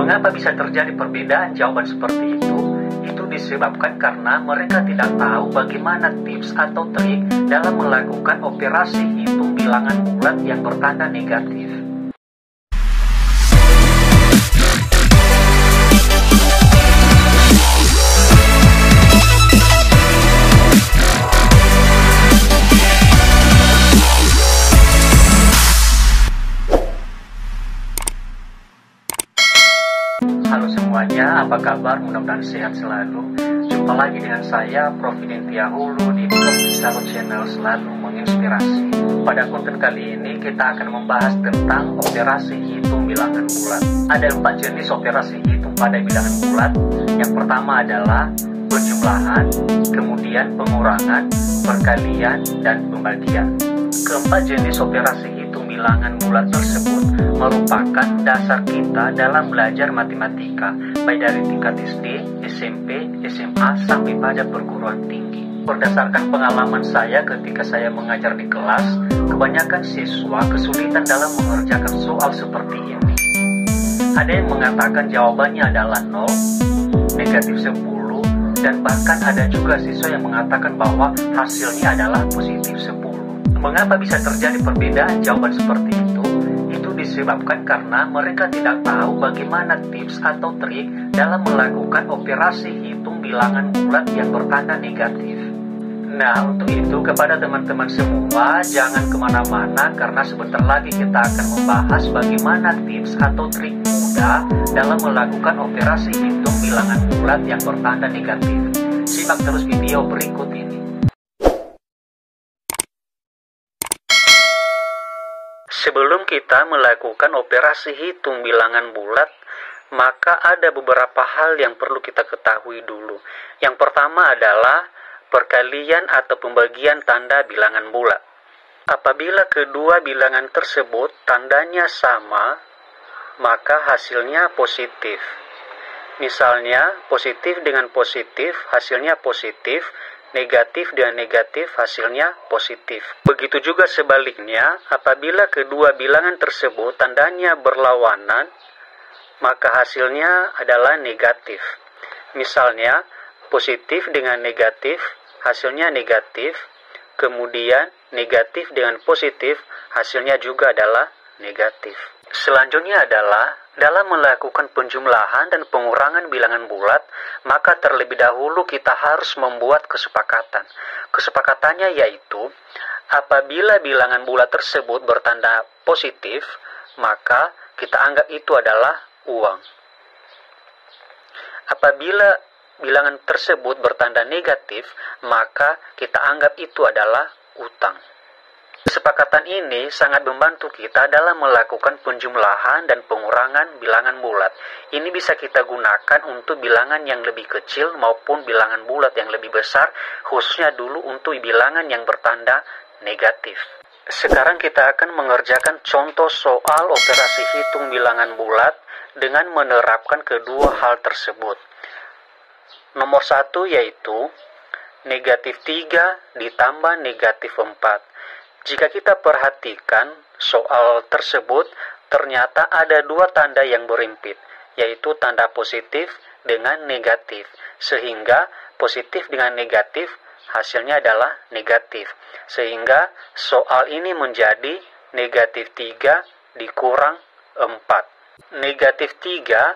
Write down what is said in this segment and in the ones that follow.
Mengapa bisa terjadi perbedaan jawaban seperti itu? Itu disebabkan karena mereka tidak tahu bagaimana tips atau trik dalam melakukan operasi hitung bilangan bulat yang bertanda negatif. Halo semuanya, apa kabar? Mudah-mudahan sehat selalu. Jumpa lagi dengan saya, Prof. Hulu di Prof. Channel selalu menginspirasi. Pada konten kali ini kita akan membahas tentang operasi hitung bilangan bulat. Ada 4 jenis operasi hitung pada bilangan bulat. Yang pertama adalah penjumlahan, kemudian pengurangan, perkalian, dan pembagian. Keempat jenis operasi hitung bilangan bulat tersebut merupakan dasar kita dalam belajar matematika, baik dari tingkat SD, SMP, SMA, sampai pada perguruan tinggi. Berdasarkan pengalaman saya ketika saya mengajar di kelas, kebanyakan siswa kesulitan dalam mengerjakan soal seperti ini. Ada yang mengatakan jawabannya adalah 0, negatif 10, dan bahkan ada juga siswa yang mengatakan bahwa hasilnya adalah positif 10. Mengapa bisa terjadi perbedaan jawaban seperti itu? Itu disebabkan karena mereka tidak tahu bagaimana tips atau trik dalam melakukan operasi hitung bilangan bulat yang bertanda negatif. Nah, untuk itu kepada teman-teman semua, jangan kemana-mana karena sebentar lagi kita akan membahas bagaimana tips atau trik mudah dalam melakukan operasi hitung bilangan bulat yang bertanda negatif. Simak terus video berikut ini. Sebelum kita melakukan operasi hitung bilangan bulat, maka ada beberapa hal yang perlu kita ketahui dulu. Yang pertama adalah perkalian atau pembagian tanda bilangan bulat. Apabila kedua bilangan tersebut tandanya sama, maka hasilnya positif. Misalnya, positif dengan positif, hasilnya positif. Negatif dengan negatif, hasilnya positif. Begitu juga sebaliknya, apabila kedua bilangan tersebut tandanya berlawanan, maka hasilnya adalah negatif. Misalnya, positif dengan negatif, hasilnya negatif. Kemudian, negatif dengan positif, hasilnya juga adalah negatif. Selanjutnya adalah dalam melakukan penjumlahan dan pengurangan bilangan bulat, maka terlebih dahulu kita harus membuat kesepakatan. Kesepakatannya yaitu, apabila bilangan bulat tersebut bertanda positif, maka kita anggap itu adalah uang. Apabila bilangan tersebut bertanda negatif, maka kita anggap itu adalah utang. Kesepakatan ini sangat membantu kita dalam melakukan penjumlahan dan pengurangan bilangan bulat. Ini bisa kita gunakan untuk bilangan yang lebih kecil maupun bilangan bulat yang lebih besar, khususnya dulu untuk bilangan yang bertanda negatif. Sekarang kita akan mengerjakan contoh soal operasi hitung bilangan bulat dengan menerapkan kedua hal tersebut. Nomor 1 yaitu negatif 3 ditambah negatif 4. Jika kita perhatikan soal tersebut, ternyata ada dua tanda yang berimpit, yaitu tanda positif dengan negatif. Sehingga positif dengan negatif hasilnya adalah negatif. Sehingga soal ini menjadi negatif 3 dikurang 4. Negatif 3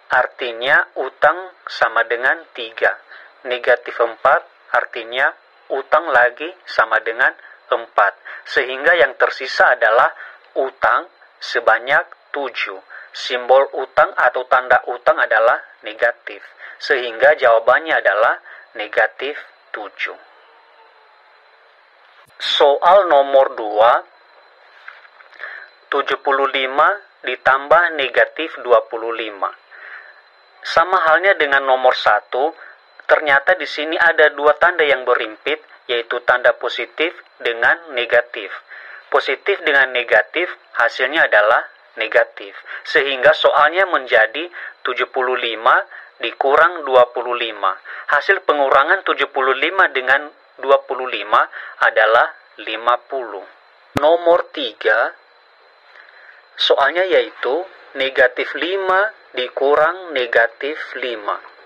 artinya utang sama dengan 3. Negatif 4 artinya utang lagi sama dengan 4. Sehingga yang tersisa adalah utang sebanyak 7. Simbol utang atau tanda utang adalah negatif. Sehingga jawabannya adalah negatif 7. Soal nomor 2, 75 ditambah negatif 25. Sama halnya dengan nomor 1, ternyata di sini ada dua tanda yang berimpit, yaitu tanda positif dengan negatif. Positif dengan negatif hasilnya adalah negatif. Sehingga soalnya menjadi 75 dikurang 25. Hasil pengurangan 75 dengan 25 adalah 50. Nomor 3, soalnya yaitu negatif 5 dikurang negatif 5.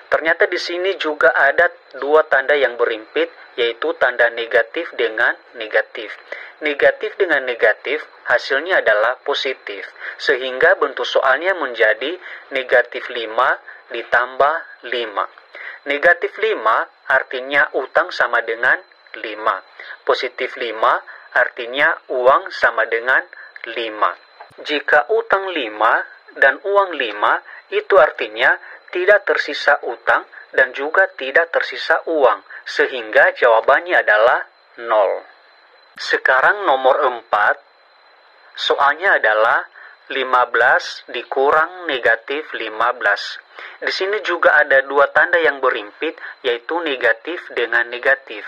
Ternyata di sini juga ada dua tanda yang berimpit, yaitu tanda negatif dengan negatif. Negatif dengan negatif hasilnya adalah positif, sehingga bentuk soalnya menjadi negatif 5 ditambah 5. Negatif 5 artinya utang sama dengan 5. Positif 5 artinya uang sama dengan 5. Jika utang 5 dan uang 5, itu artinya tidak tersisa utang dan juga tidak tersisa uang, sehingga jawabannya adalah 0. Sekarang nomor 4, soalnya adalah 15 dikurang negatif 15. Di sini juga ada dua tanda yang berimpit, yaitu negatif dengan negatif.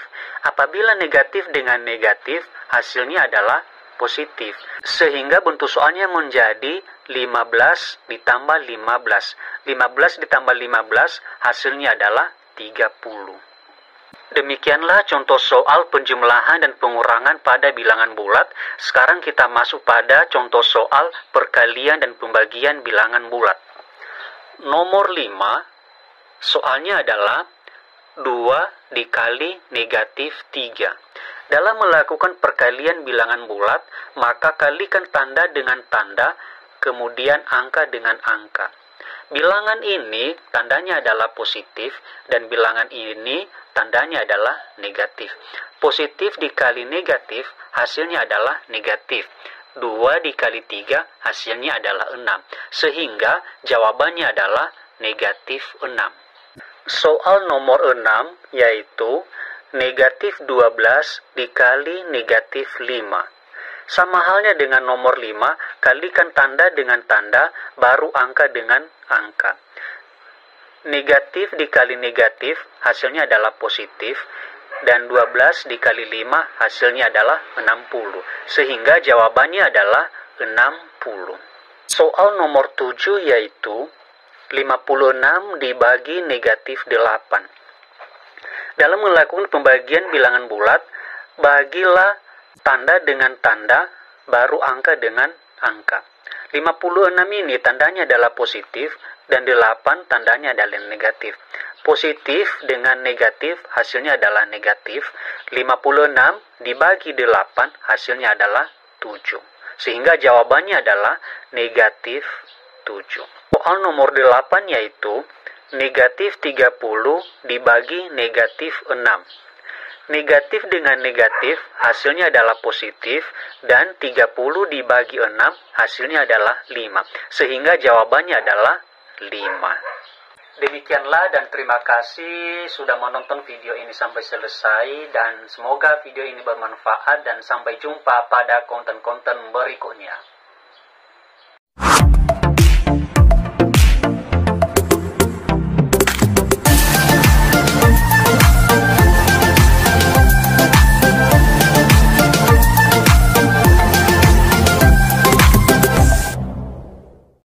Apabila negatif dengan negatif, hasilnya adalah positif, sehingga bentuk soalnya menjadi 15 ditambah 15. 15 ditambah 15 hasilnya adalah 30. Demikianlah contoh soal penjumlahan dan pengurangan pada bilangan bulat. Sekarang kita masuk pada contoh soal perkalian dan pembagian bilangan bulat. Nomor 5, soalnya adalah 2 dikali negatif 3. Dalam melakukan perkalian bilangan bulat, maka kalikan tanda dengan tanda, kemudian angka dengan angka. Bilangan ini tandanya adalah positif, dan bilangan ini tandanya adalah negatif. Positif dikali negatif, hasilnya adalah negatif. 2 dikali 3, hasilnya adalah 6. Sehingga jawabannya adalah negatif 6. Soal nomor 6, yaitu negatif 12 dikali negatif 5. Sama halnya dengan nomor 5, kalikan tanda dengan tanda, baru angka dengan angka. Negatif dikali negatif, hasilnya adalah positif, dan 12 dikali 5, hasilnya adalah 60. Sehingga jawabannya adalah 60. Soal nomor 7, yaitu 56 dibagi negatif 8. Dalam melakukan pembagian bilangan bulat, bagilah tanda dengan tanda, baru angka dengan angka. 56 ini tandanya adalah positif, dan 8 tandanya adalah negatif. Positif dengan negatif hasilnya adalah negatif. 56 dibagi 8 hasilnya adalah 7. Sehingga jawabannya adalah negatif 7. Soal nomor 8, yaitu negatif 30 dibagi negatif 6. Negatif dengan negatif hasilnya adalah positif, dan 30 dibagi 6 hasilnya adalah 5. Sehingga jawabannya adalah 5. Demikianlah, dan terima kasih sudah menonton video ini sampai selesai, dan semoga video ini bermanfaat, dan sampai jumpa pada konten-konten berikutnya.